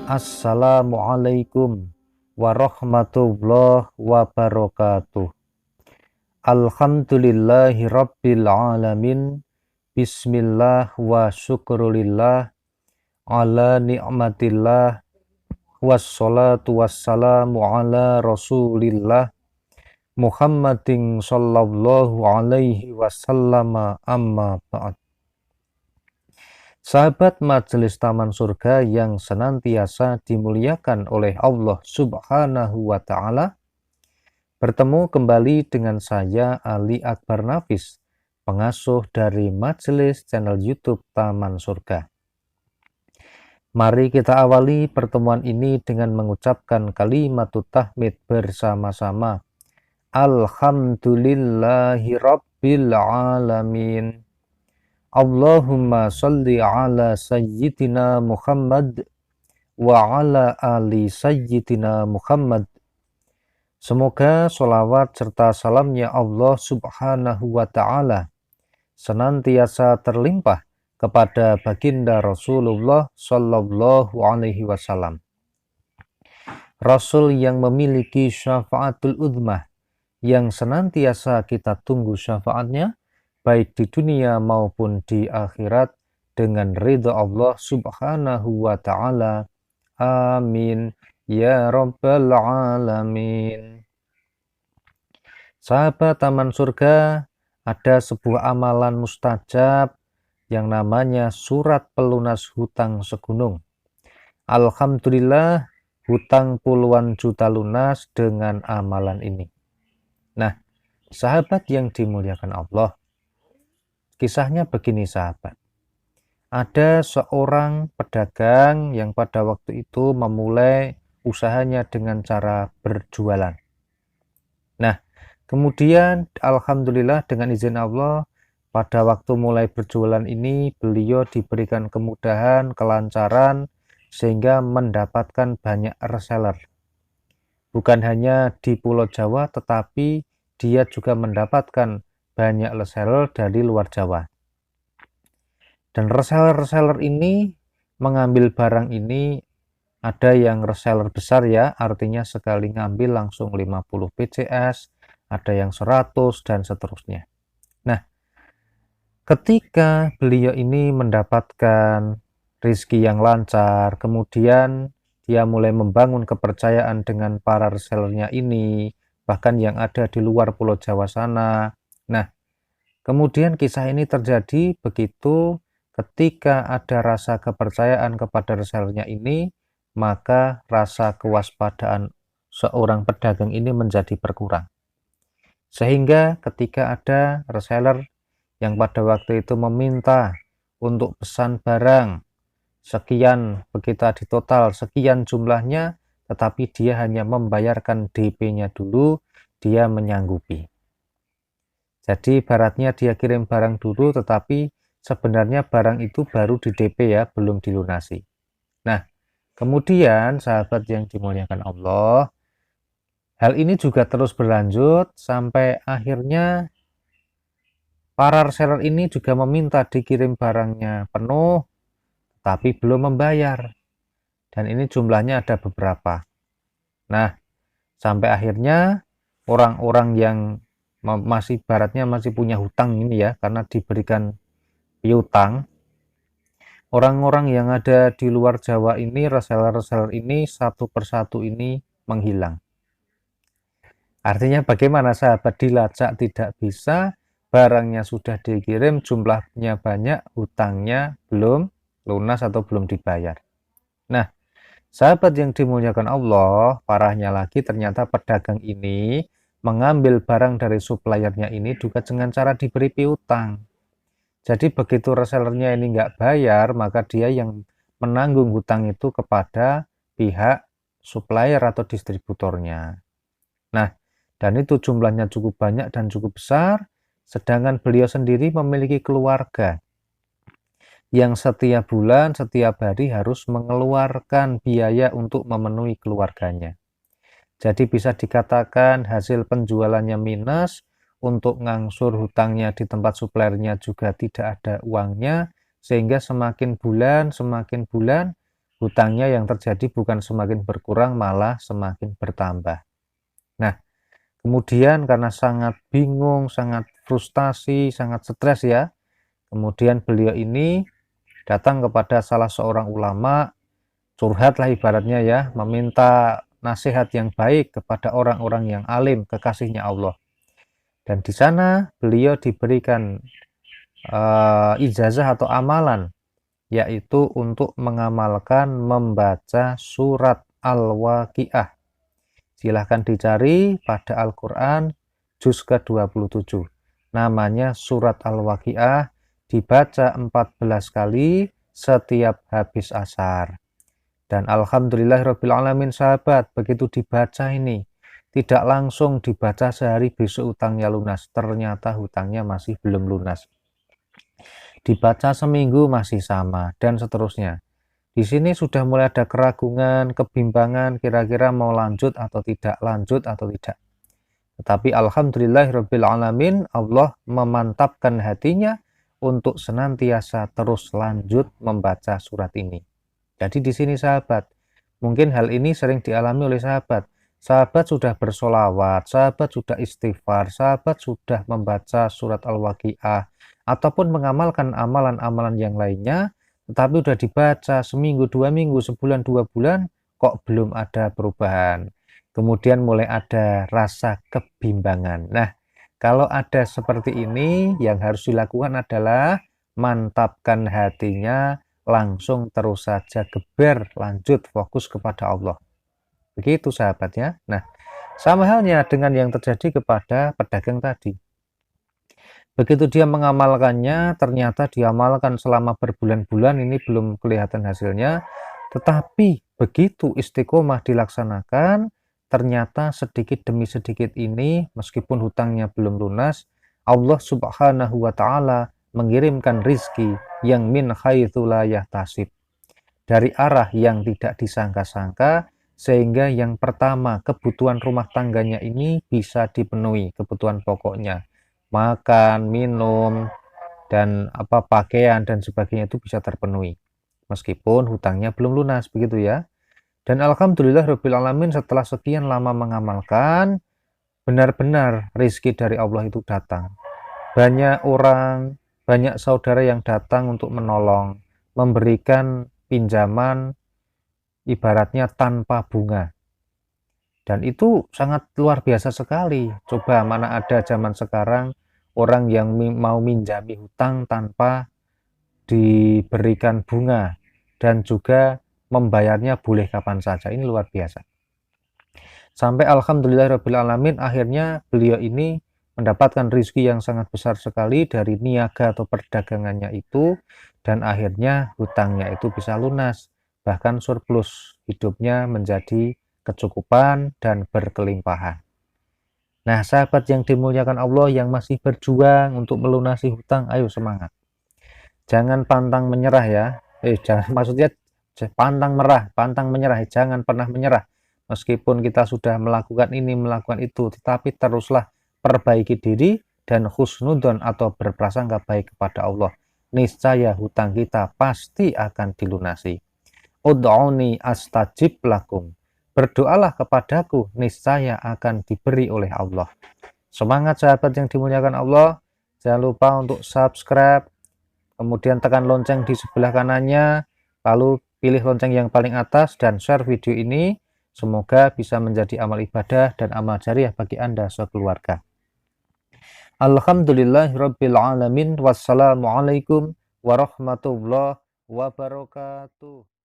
Assalamualaikum warahmatullahi wabarakatuh. Alhamdulillahi rabbil alamin. Bismillah wa syukrulillah ala ni'matillah. Wassalatu wassalamu ala rasulillah Muhammadin sallallahu alaihi wasallam, amma ba'd. Sahabat Majelis Taman Surga yang senantiasa dimuliakan oleh Allah Subhanahu wa Ta'ala, bertemu kembali dengan saya Ali Akbar Nafis, pengasuh dari Majelis channel YouTube Taman Surga. Mari kita awali pertemuan ini dengan mengucapkan kalimatut tahmid bersama-sama. Alhamdulillahi Rabbil Alamin. Allahumma salli ala sayyidina Muhammad wa ala ali sayyidina Muhammad. Semoga sholawat serta salamnya Allah Subhanahu wa Ta'ala senantiasa terlimpah kepada baginda Rasulullah Sallallahu Alaihi Wasallam, Rasul yang memiliki syafaatul udmah, yang senantiasa kita tunggu syafaatnya baik di dunia maupun di akhirat dengan ridha Allah Subhanahu wa Ta'ala. Amin ya rabbal alamin. Sahabat Taman Surga, ada sebuah amalan mustajab yang namanya surat pelunas hutang segunung. Alhamdulillah, hutang puluhan juta lunas dengan amalan ini. Nah, sahabat yang dimuliakan Allah, kisahnya begini sahabat. Ada seorang pedagang yang pada waktu itu memulai usahanya dengan cara berjualan. Nah, kemudian alhamdulillah dengan izin Allah, pada waktu mulai berjualan ini beliau diberikan kemudahan, kelancaran, sehingga mendapatkan banyak reseller. Bukan hanya di Pulau Jawa, tetapi dia juga mendapatkan banyak reseller dari luar Jawa. Dan reseller-reseller ini mengambil barang ini, ada yang reseller besar ya, artinya sekali ngambil langsung 50 PCS, ada yang 100 dan seterusnya. Nah, ketika beliau ini mendapatkan rezeki yang lancar, kemudian dia mulai membangun kepercayaan dengan para resellernya ini, bahkan yang ada di luar Pulau Jawa sana. Nah, kemudian kisah ini terjadi begitu ketika ada rasa kepercayaan kepada resellernya ini, maka rasa kewaspadaan seorang pedagang ini menjadi berkurang. Sehingga ketika ada reseller yang pada waktu itu meminta untuk pesan barang sekian, begitu di total sekian jumlahnya, tetapi dia hanya membayarkan DP-nya dulu, dia menyanggupi. Jadi ibaratnya dia kirim barang dulu, tetapi sebenarnya barang itu baru di DP ya, belum dilunasi. Nah, kemudian sahabat yang dimuliakan Allah, hal ini juga terus berlanjut sampai akhirnya para reseller ini juga meminta dikirim barangnya penuh, tapi belum membayar. Dan ini jumlahnya ada beberapa. Nah, sampai akhirnya orang-orang yang masih baratnya masih punya hutang ini ya, karena diberikan piutang, orang-orang yang ada di luar Jawa ini, reseller-reseller ini satu persatu ini menghilang. Artinya bagaimana sahabat? Dilacak tidak bisa, barangnya sudah dikirim, jumlahnya banyak, hutangnya belum lunas atau belum dibayar. Nah, sahabat yang dimuliakan Allah, parahnya lagi ternyata pedagang ini mengambil barang dari suppliernya ini juga dengan cara diberi piutang. Jadi begitu resellernya ini nggak bayar, maka dia yang menanggung hutang itu kepada pihak supplier atau distributornya. Nah, dan itu jumlahnya cukup banyak dan cukup besar, sedangkan beliau sendiri memiliki keluarga yang setiap bulan, setiap hari harus mengeluarkan biaya untuk memenuhi keluarganya. Jadi bisa dikatakan hasil penjualannya minus, untuk ngangsur hutangnya di tempat supliernya juga tidak ada uangnya, sehingga semakin bulan hutangnya yang terjadi bukan semakin berkurang, malah semakin bertambah. Nah, kemudian karena sangat bingung, sangat frustasi, sangat stres ya, kemudian beliau ini datang kepada salah seorang ulama, curhatlah ibaratnya ya, meminta nasihat yang baik kepada orang-orang yang alim, kekasihnya Allah. Dan di sana beliau diberikan ijazah atau amalan, yaitu untuk mengamalkan membaca surat Al-Waqiah. Silahkan dicari pada Al-Quran juz ke-27. Namanya surat Al-Waqiah, dibaca 14 kali setiap habis asar. Dan alhamdulillahirrabbilalamin sahabat, begitu dibaca ini, tidak langsung dibaca sehari besok hutangnya lunas. Ternyata hutangnya masih belum lunas. Dibaca seminggu masih sama, dan seterusnya. Di sini sudah mulai ada keraguan, kebimbangan, kira-kira mau lanjut atau tidak, lanjut atau tidak. Tetapi alhamdulillahirrabbilalamin, Allah memantapkan hatinya untuk senantiasa terus lanjut membaca surat ini. Jadi di sini sahabat, mungkin hal ini sering dialami oleh sahabat. Sahabat sudah bersolawat, sahabat sudah istighfar, sahabat sudah membaca surat Al-Waqiah, ataupun mengamalkan amalan-amalan yang lainnya, tetapi sudah dibaca seminggu, 2 minggu, sebulan, 2 bulan, kok belum ada perubahan. Kemudian mulai ada rasa kebimbangan. Nah, kalau ada seperti ini, yang harus dilakukan adalah mantapkan hatinya, langsung terus saja geber, lanjut fokus kepada Allah. Begitu sahabatnya. Nah, sama halnya dengan yang terjadi kepada pedagang tadi. Begitu dia mengamalkannya, ternyata diamalkan selama berbulan-bulan, ini belum kelihatan hasilnya. Tetapi begitu istiqomah dilaksanakan, ternyata sedikit demi sedikit ini, meskipun hutangnya belum lunas, Allah subhanahu wa ta'ala mengirimkan rizki yang min haitsu la yahtasib, dari arah yang tidak disangka-sangka, sehingga yang pertama kebutuhan rumah tangganya ini bisa dipenuhi, kebutuhan pokoknya, makan, minum, dan pakaian dan sebagainya itu bisa terpenuhi meskipun hutangnya belum lunas, begitu ya. Dan alhamdulillahirrabbilalamin, setelah sekian lama mengamalkan, benar-benar rizki dari Allah itu datang. Banyak orang, banyak saudara yang datang untuk menolong, memberikan pinjaman ibaratnya tanpa bunga. Dan itu sangat luar biasa sekali. Coba mana ada zaman sekarang orang yang mau minjami hutang tanpa diberikan bunga, dan juga membayarnya boleh kapan saja. Ini luar biasa. Sampai alhamdulillahirrabbilalamin, akhirnya beliau ini mendapatkan rezeki yang sangat besar sekali dari niaga atau perdagangannya itu, dan akhirnya hutangnya itu bisa lunas, bahkan surplus, hidupnya menjadi kecukupan dan berkelimpahan. Nah, sahabat yang dimuliakan Allah yang masih berjuang untuk melunasi hutang, ayo semangat. Jangan pantang menyerah ya. Maksudnya pantang menyerah, jangan pernah menyerah. Meskipun kita sudah melakukan ini, melakukan itu, tetapi teruslah perbaiki diri dan husnudon atau berprasangka baik kepada Allah. Niscaya hutang kita pasti akan dilunasi. Ud'uni astajib lakum. Berdoalah kepadaku, niscaya akan diberi oleh Allah. Semangat sahabat yang dimuliakan Allah. Jangan lupa untuk subscribe, kemudian tekan lonceng di sebelah kanannya, lalu pilih lonceng yang paling atas dan share video ini. Semoga bisa menjadi amal ibadah dan amal jariah bagi Anda sekeluarga. Alhamdulillahirrabbilalamin. Wassalamualaikum warahmatullahi wabarakatuh.